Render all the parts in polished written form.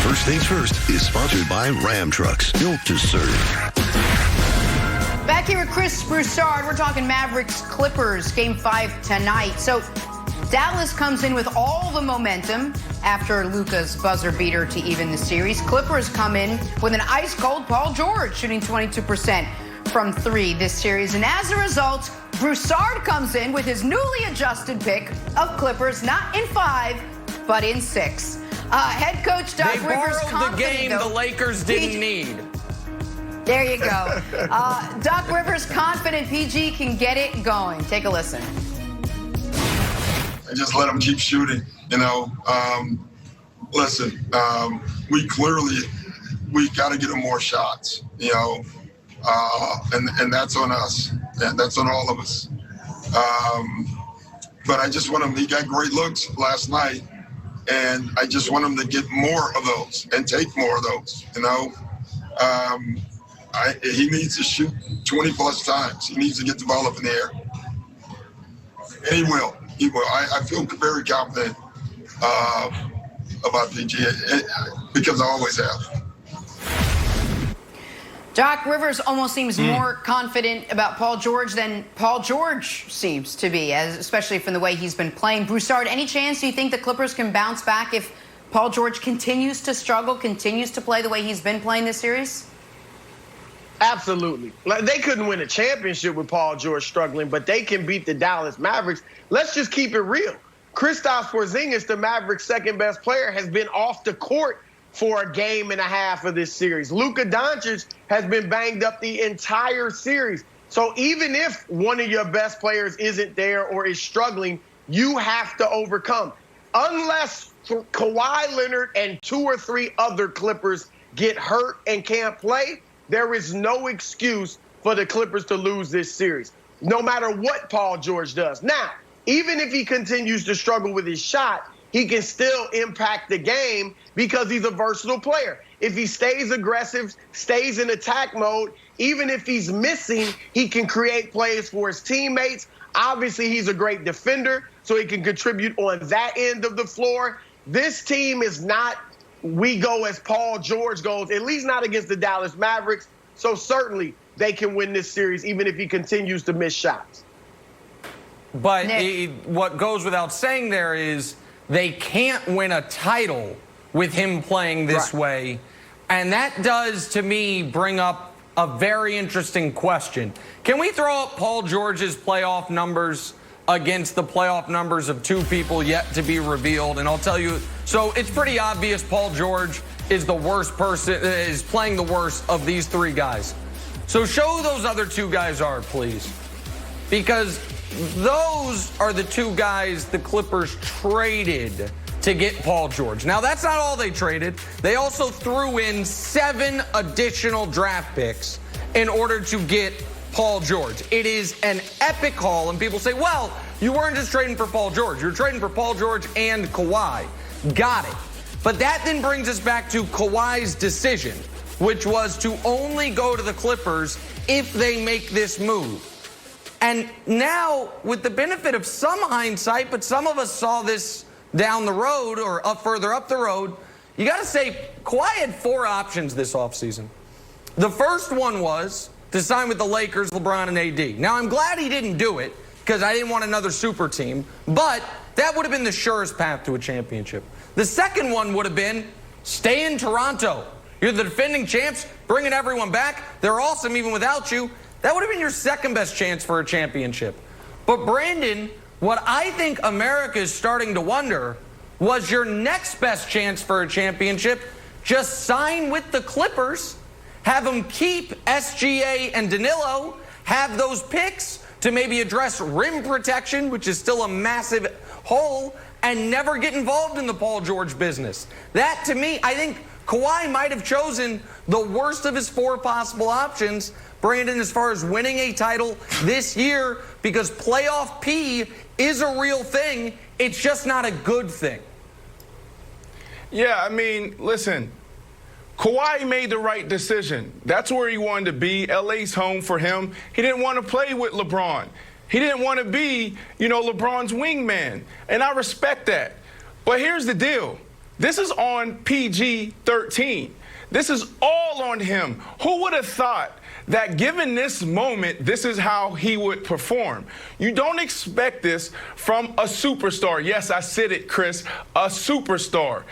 First Things First is sponsored by Ram Trucks, built to serve. Back here with Chris Broussard, we're talking Mavericks Clippers, Game 5 tonight. So Dallas comes in with all the momentum after Luka's buzzer beater to even the series. Clippers come in with an ice-cold Paul George shooting 22% from 3 this series. And as a result, Broussard comes in with his newly adjusted pick of Clippers, not in 5, but in 6. Head coach Doc Rivers borrowed the game the Lakers didn't need. There you go. Doc Rivers confident PG can get it going. Take a listen. And just let them keep shooting, Listen, we got to get them more shots, and that's on us. And that's on all of us. But I just want him, he got great looks last night, and I just want him to get more of those and take more of those, he needs to shoot 20-plus times. He needs to get the ball up in the air. And he will. He will. I feel very confident about PG because I always have. Doc Rivers almost seems more confident about Paul George than Paul George seems to be, especially from the way he's been playing. Broussard, any chance you think the Clippers can bounce back if Paul George continues to struggle, continues to play the way he's been playing this series? Absolutely. They couldn't win a championship with Paul George struggling, but they can beat the Dallas Mavericks. Let's just keep it real. Kristaps Porzingis, the Mavericks' second-best player, has been off the court for a game and a half of this series. Luka Doncic has been banged up the entire series. So even if one of your best players isn't there or is struggling, you have to overcome. Unless Kawhi Leonard and 2 or 3 other Clippers get hurt and can't play, there is no excuse for the Clippers to lose this series, no matter what Paul George does. Now, even if he continues to struggle with his shot, he can still impact the game because he's a versatile player. If he stays aggressive, stays in attack mode, even if he's missing, he can create plays for his teammates. Obviously, he's a great defender, so he can contribute on that end of the floor. This team is not we go as Paul George goes, at least not against the Dallas Mavericks. So certainly they can win this series, even if he continues to miss shots. But what goes without saying there is they can't win a title with him playing this way. And that does, to me, bring up a very interesting question. Can we throw up Paul George's playoff numbers against the playoff numbers of 2 people yet to be revealed? And I'll tell you, so it's pretty obvious Paul George is the worst person, is playing the worst of these 3 guys. So show who those other 2 guys are, please. Because those are the 2 guys the Clippers traded to get Paul George. Now, that's not all they traded. They also threw in 7 additional draft picks in order to get Paul George. It is an epic haul, and people say, well, you weren't just trading for Paul George. You're trading for Paul George and Kawhi. Got it. But that then brings us back to Kawhi's decision, which was to only go to the Clippers if they make this move. And now, with the benefit of some hindsight, but some of us saw this down the road or further up the road, you got to say Kawhi had 4 options this offseason. The first one was to sign with the Lakers, LeBron, and AD. Now, I'm glad he didn't do it because I didn't want another super team, but that would have been the surest path to a championship. The second one would have been stay in Toronto. You're the defending champs, bringing everyone back. They're awesome even without you. That would have been your second best chance for a championship. But Brandon, what I think America is starting to wonder was your next best chance for a championship, just sign with the Clippers, have them keep SGA and Danilo, have those picks to maybe address rim protection, which is still a massive hole, and never get involved in the Paul George business. That, to me, I think Kawhi might have chosen the worst of his 4 possible options, Brandon, as far as winning a title this year, because playoff P is a real thing. It's just not a good thing. Yeah, I mean, listen, Kawhi made the right decision. That's where he wanted to be. LA's home for him. He didn't want to play with LeBron. He didn't want to be, LeBron's wingman. And I respect that. But here's the deal. This is on PG-13. This is all on him. Who would have thought that given this moment, this is how he would perform? You don't expect this from a superstar. Yes, I said it, Chris, a superstar.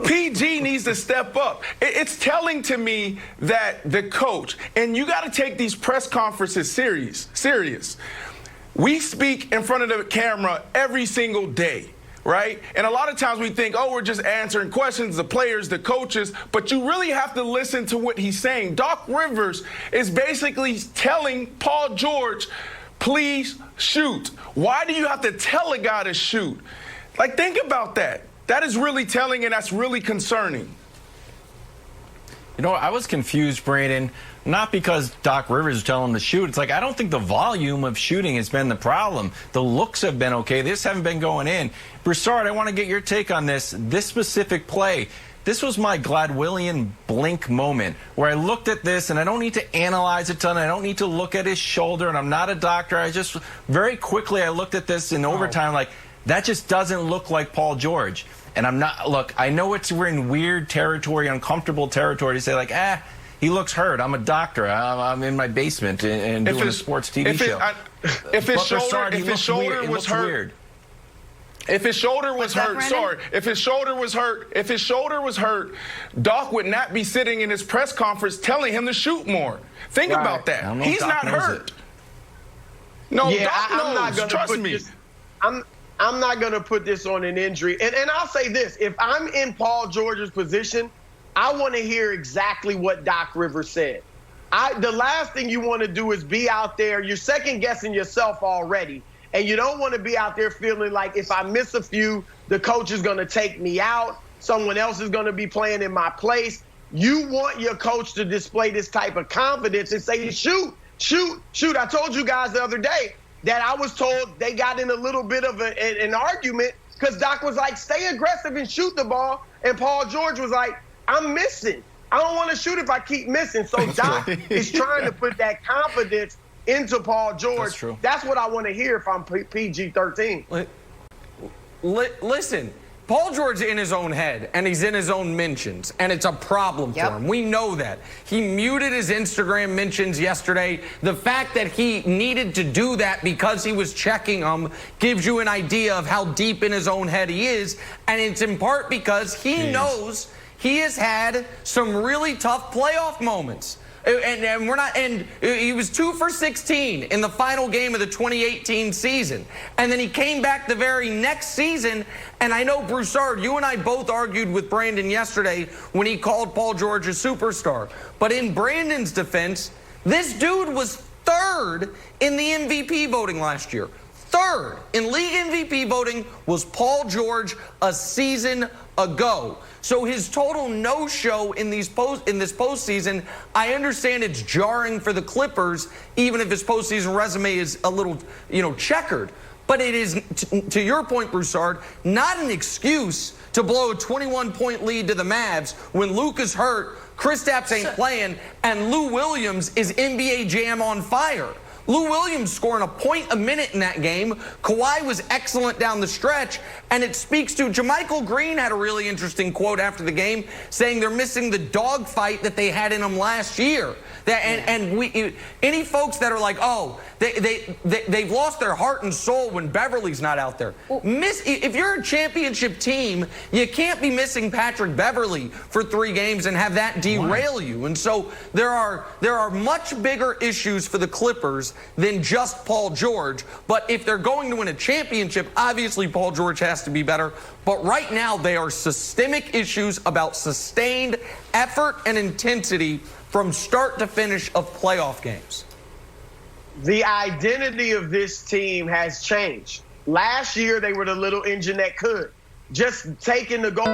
PG needs to step up. It's telling to me that the coach, and you got to take these press conferences serious. We speak in front of the camera every single day, right? And a lot of times we think, oh, we're just answering questions, the players, the coaches, but you really have to listen to what he's saying. Doc Rivers is basically telling Paul George, please shoot. Why do you have to tell a guy to shoot? Like, think about that. That is really telling, and that's really concerning. You know, I was confused, Brandon, not because Doc Rivers is telling him to shoot. It's like, I don't think the volume of shooting has been the problem. The looks have been okay. This haven't been going in. Broussard, I want to get your take on this specific play. This was my Gladwillian blink moment where I looked at this, and I don't need to analyze a ton. I don't need to look at his shoulder, and I'm not a doctor. I just very quickly I looked at this in overtime like, that just doesn't look like Paul George. And I'm not, look, I know we're in weird territory, uncomfortable territory to say like, he looks hurt. I'm a doctor. I'm in my basement and doing a sports TV show. If his shoulder was hurt, if his shoulder was hurt, Doc would not be sitting in his press conference telling him to shoot more. Think about that. He's not hurt. No, Doc knows. Trust me. I'm not going to put this on an injury. And I'll say this. If I'm in Paul George's position, I want to hear exactly what Doc Rivers said. The last thing you want to do is be out there. You're second-guessing yourself already. And you don't want to be out there feeling like if I miss a few, the coach is going to take me out. Someone else is going to be playing in my place. You want your coach to display this type of confidence and say, shoot, shoot, shoot. I told you guys the other day that I was told they got in a little bit of an argument because Doc was like, stay aggressive and shoot the ball. And Paul George was like, I'm missing. I don't want to shoot if I keep missing. So Doc is trying to put that confidence into Paul George. That's true. That's what I want to hear if I'm PG-13. Listen, Paul George is in his own head, and he's in his own mentions, and it's a problem for him. We know that. He muted his Instagram mentions yesterday. The fact that he needed to do that because he was checking them gives you an idea of how deep in his own head he is, and it's in part because he knows he has had some really tough playoff moments. And he was 2 for 16 in the final game of the 2018 season. And then he came back the very next season. And I know, Broussard, you and I both argued with Brandon yesterday when he called Paul George a superstar. But in Brandon's defense, this dude was 3rd in the MVP voting last year. 3rd in league MVP voting was Paul George a season ago. So his total no-show in this postseason, I understand it's jarring for the Clippers, even if his postseason resume is a little, checkered. But it is, to your point, Broussard, not an excuse to blow a 21-point lead to the Mavs when Luka's hurt, Kristaps ain't playing, and Lou Williams is NBA Jam on fire. Lou Williams scoring a point a minute in that game. Kawhi was excellent down the stretch, and it speaks to JaMychal Green had a really interesting quote after the game saying they're missing the dogfight that they had in them last year. Any folks that are like, oh, they've lost their heart and soul when Beverly's not out there. If you're a championship team, you can't be missing Patrick Beverly for 3 games and have that derail you. And so there are much bigger issues for the Clippers than just Paul George. But if they're going to win a championship, obviously Paul George has to be better. But right now, they are systemic issues about sustained effort and intensity from start to finish of playoff games. The identity of this team has changed. Last year, they were the little engine that could. Just taking the goal.